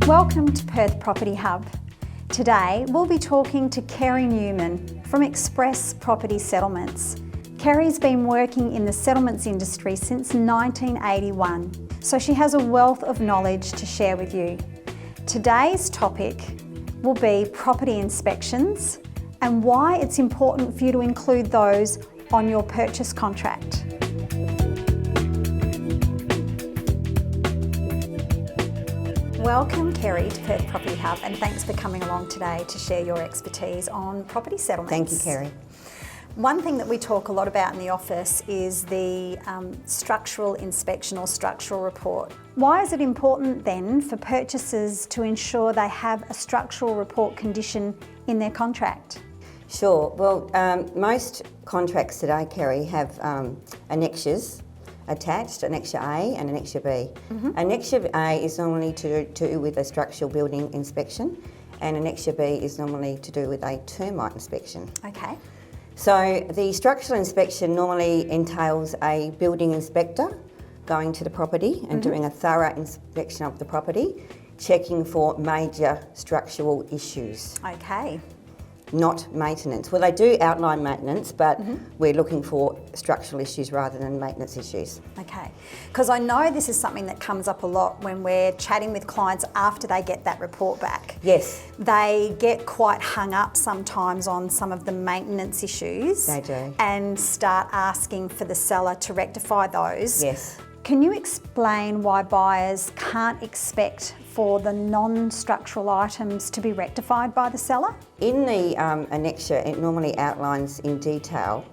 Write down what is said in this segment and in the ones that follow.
Welcome to Perth Property Hub. Today we'll be talking to Kerry Newman from Express Property Settlements. Kerry's been working in the settlements industry since 1981, so she has a wealth of knowledge to share with you. Today's topic will be property inspections and why it's important for you to include those on your purchase contract. Welcome, Kerry, to Perth Property Hub, and thanks for coming along today to share your expertise on property settlements. Thank you, Kerry. One thing that we talk a lot about in the office is the structural inspection or structural report. Why is it important then for purchasers to ensure they have a structural report condition in their contract? Sure. Well, most contracts today, Kerry, have annexures attached, Annexure A and Annexure B. Annexure A is normally to do with a structural building inspection, and Annexure B is normally to do with a termite inspection. Okay. So the structural inspection normally entails a building inspector going to the property and doing a thorough inspection of the property, checking for major structural issues. Okay. Not maintenance. Well, they do outline maintenance, but we're looking for structural issues rather than maintenance issues. Okay, because I know this is something that comes up a lot when we're chatting with clients after they get that report back. Yes. They get quite hung up sometimes on some of the maintenance issues. They do. And start asking for the seller to rectify those. Yes. Can you explain why buyers can't expect for the non-structural items to be rectified by the seller? In the annexure, it normally outlines in detail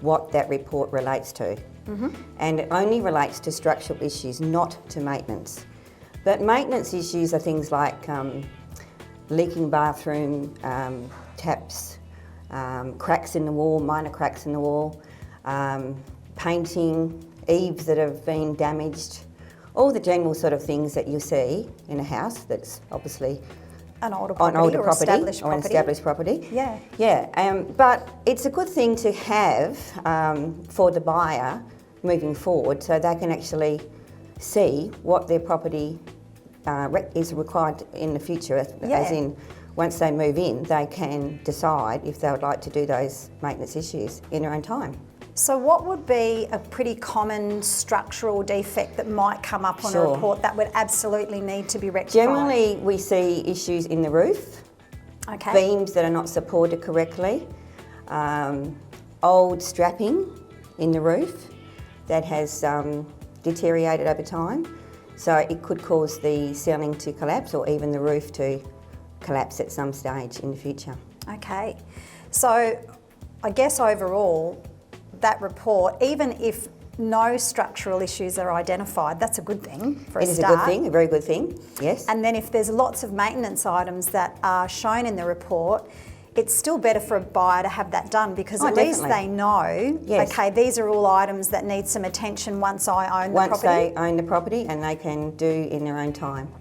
what that report relates to. And it only relates to structural issues, not to maintenance. But maintenance issues are things like leaking bathroom taps, cracks in the wall, minor cracks in the wall, painting, eaves that have been damaged, all the general sort of things that you see in a house that's obviously An older property or established an established property. Yeah. Yeah, but it's a good thing to have for the buyer moving forward, so they can actually see what their property is required in the future, as in once they move in, they can decide if they would like to do those maintenance issues in their own time. So what would be a pretty common structural defect that might come up on a report that would absolutely need to be rectified? Generally, we see issues in the roof, beams that are not supported correctly, old strapping in the roof that has deteriorated over time. So it could cause the ceiling to collapse or even the roof to collapse at some stage in the future. Okay, so I guess overall, that report, even if no structural issues are identified, that's a good thing for a start. It is a good thing, a very good thing, yes. And then if there's lots of maintenance items that are shown in the report, it's still better for a buyer to have that done because at least they know, okay, these are all items that need some attention once I own the property. Once they own the property and they can do in their own time.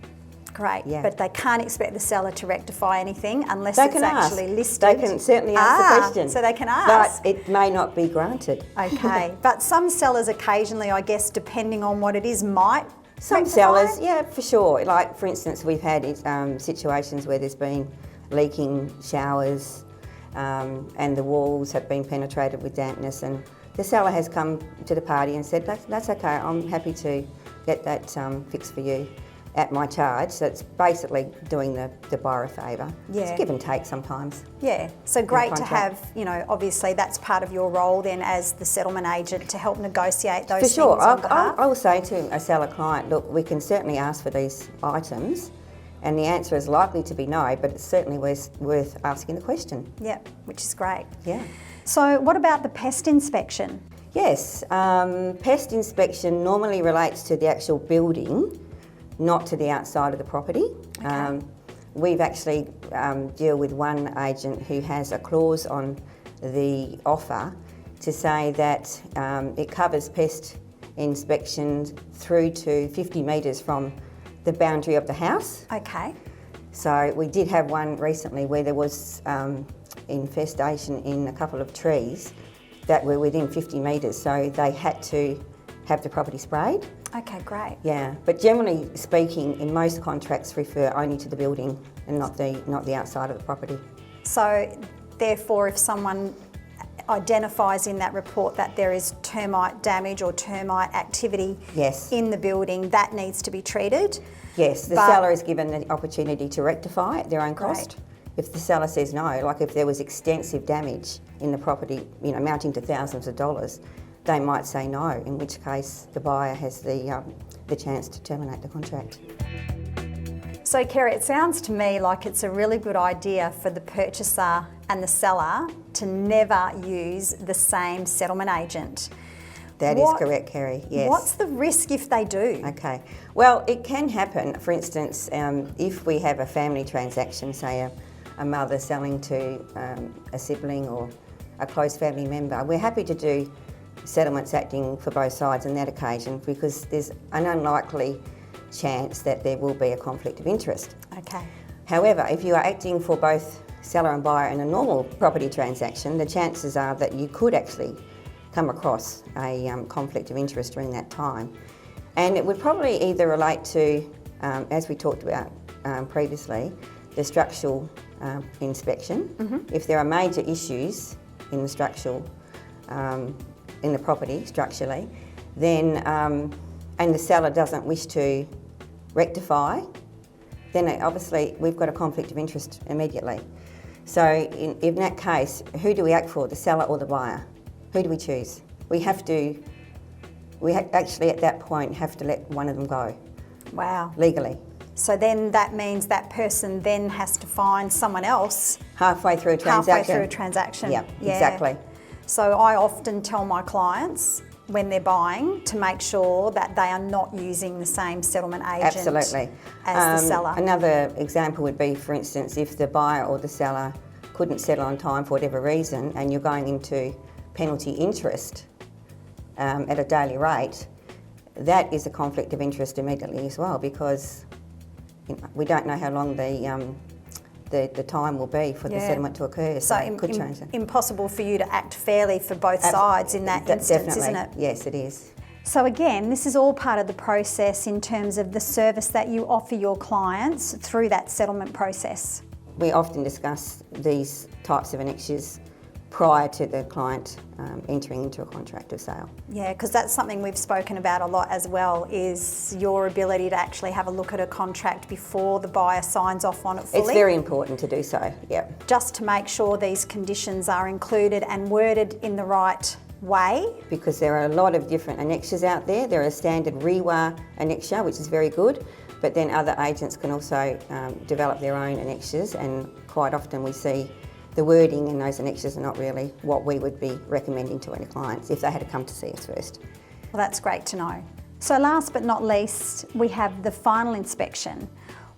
Great, but they can't expect the seller to rectify anything unless they it's can actually ask. listed. They can certainly ask the question. So they can ask. But it may not be granted. Okay, but some sellers occasionally, I guess, depending on what it is, might Some sellers, yeah, for sure. Like, for instance, we've had situations where there's been leaking showers and the walls have been penetrated with dampness, and the seller has come to the party and said, that's okay, I'm happy to get that fixed for you at my charge. So it's basically doing the buyer a favour. It's give and take sometimes. Yeah, so great to have, you know, obviously that's part of your role then as the settlement agent to help negotiate those things on behalf. I will say to a seller client, look, we can certainly ask for these items, and the answer is likely to be no, but it's certainly worth asking the question. Yeah, which is great. Yeah. So what about the pest inspection? Yes, pest inspection normally relates to the actual building, not to the outside of the property. Okay. We've actually deal with one agent who has a clause on the offer to say that it covers pest inspections through to 50 metres from the boundary of the house. Okay. So we did have one recently where there was infestation in a couple of trees that were within 50 metres, so they had to have the property sprayed. Okay, great. Yeah, but generally speaking, in most contracts refer only to the building and not the outside of the property. So therefore, if someone identifies in that report that there is termite damage or termite activity Yes. in the building, that needs to be treated. Yes, the seller is given the opportunity to rectify at their own cost. Great. If the seller says no, like if there was extensive damage in the property, you know, amounting to thousands of dollars, they might say no, in which case the buyer has the chance to terminate the contract. So Kerry, it sounds to me like it's a really good idea for the purchaser and the seller to never use the same settlement agent. That is correct, Kerry, yes. What's the risk if they do? Okay, well, it can happen. For instance, if we have a family transaction, say a mother selling to a sibling or a close family member, we're happy to do settlements acting for both sides on that occasion because there's an unlikely chance that there will be a conflict of interest. Okay. However, if you are acting for both seller and buyer in a normal property transaction, the chances are that you could actually come across a conflict of interest during that time. And it would probably either relate to, as we talked about previously, the structural inspection. Mm-hmm. If there are major issues in the structural, in the property structurally, then, and the seller doesn't wish to rectify, then obviously we've got a conflict of interest immediately. So in that case, who do we act for, the seller or the buyer? Who do we choose? We actually at that point have to let one of them go. Wow. Legally. So then that means that person then has to find someone else Halfway through a transaction. halfway through a transaction. Yeah, exactly. So I often tell my clients when they're buying to make sure that they are not using the same settlement agent Absolutely. as the seller. Another example would be, for instance, if the buyer or the seller couldn't settle on time for whatever reason and you're going into penalty interest at a daily rate, that is a conflict of interest immediately as well because we don't know how long the time will be for the settlement to occur, so it could change that. Impossible for you to act fairly for both sides in that instance, definitely. isn't it? Yes, it is. So again, this is all part of the process in terms of the service that you offer your clients through that settlement process. We often discuss these types of annexures prior to the client entering into a contract of sale. Yeah, because that's something we've spoken about a lot as well, is your ability to actually have a look at a contract before the buyer signs off on it fully. It's very important to do so, yeah. Just to make sure these conditions are included and worded in the right way. Because there are a lot of different annexures out there. There are a standard REWA annexure, which is very good, but then other agents can also develop their own annexures, and quite often we see the wording in those annexures are not really what we would be recommending to any clients if they had to come to see us first. Well, that's great to know. So last but not least, we have the final inspection.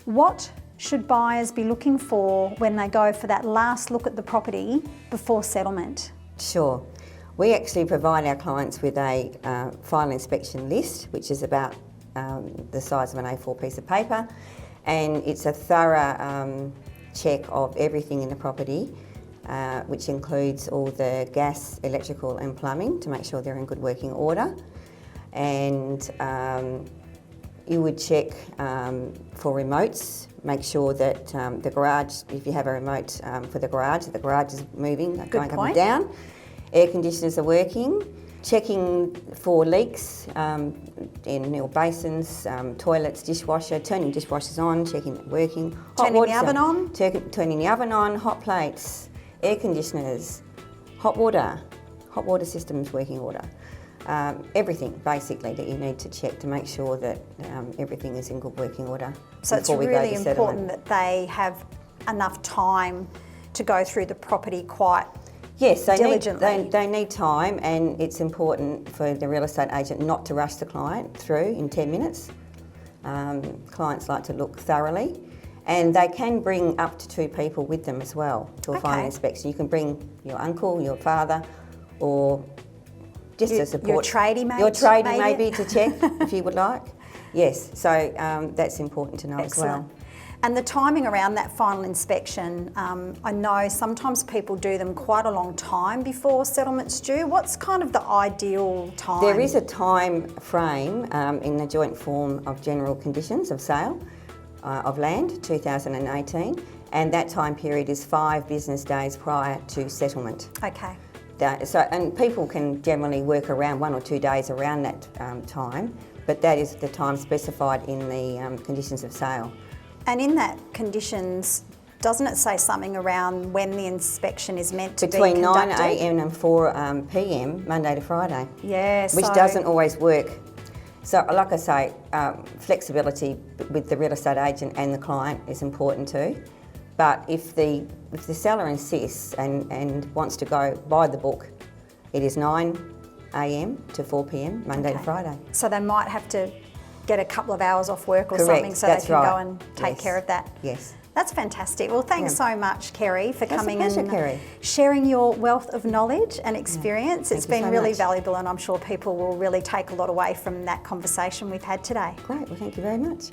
What should buyers be looking for when they go for that last look at the property before settlement? Sure. We actually provide our clients with a final inspection list, which is about the size of an A4 piece of paper, and it's a thorough check of everything in the property, which includes all the gas, electrical and plumbing to make sure they're in good working order. And you would check for remotes, make sure that the garage, if you have a remote for the garage is moving, going up and down. Air conditioners are working. Checking for leaks in basins, toilets, dishwasher, turning dishwashers on, checking it working. Turning the oven on? Turning the oven on, hot plates, air conditioners, hot water systems working order. Everything basically that you need to check to make sure that everything is in good working order. So it's really important that they have enough time to go through the property quite diligently. They need time, and it's important for the real estate agent not to rush the client through in 10 minutes. Clients like to look thoroughly, and they can bring up to 2 people with them as well to a final inspection. You can bring your uncle, your father, or just a support. Your tradie mate. Your tradie maybe to check if you would like. Yes, so that's important to know as well. And the timing around that final inspection, I know sometimes people do them quite a long time before settlement's due. What's kind of the ideal time? There is a time frame in the joint form of general conditions of sale of land 2018, and that time period is 5 business days prior to settlement. Okay. And people can generally work around 1 or 2 days around that time, but that is the time specified in the conditions of sale. And in that conditions, doesn't it say something around when the inspection is meant to be conducted? Between 9 a.m. and 4 p.m, Monday to Friday. Yeah, which doesn't always work. So, like I say, flexibility with the real estate agent and the client is important too. But if the seller insists and wants to go by the book, it is 9 a.m. to 4 p.m, Monday to Friday. So they might have to get a couple of hours off work or Correct, something so they can right. go and take care of that. Yes. That's fantastic. Well, thanks so much, Kerry, for coming a pleasure, and Kerry. sharing your wealth of knowledge and experience. Thank It's you been so really much. valuable, and I'm sure people will really take a lot away from that conversation we've had today. Great, well thank you very much.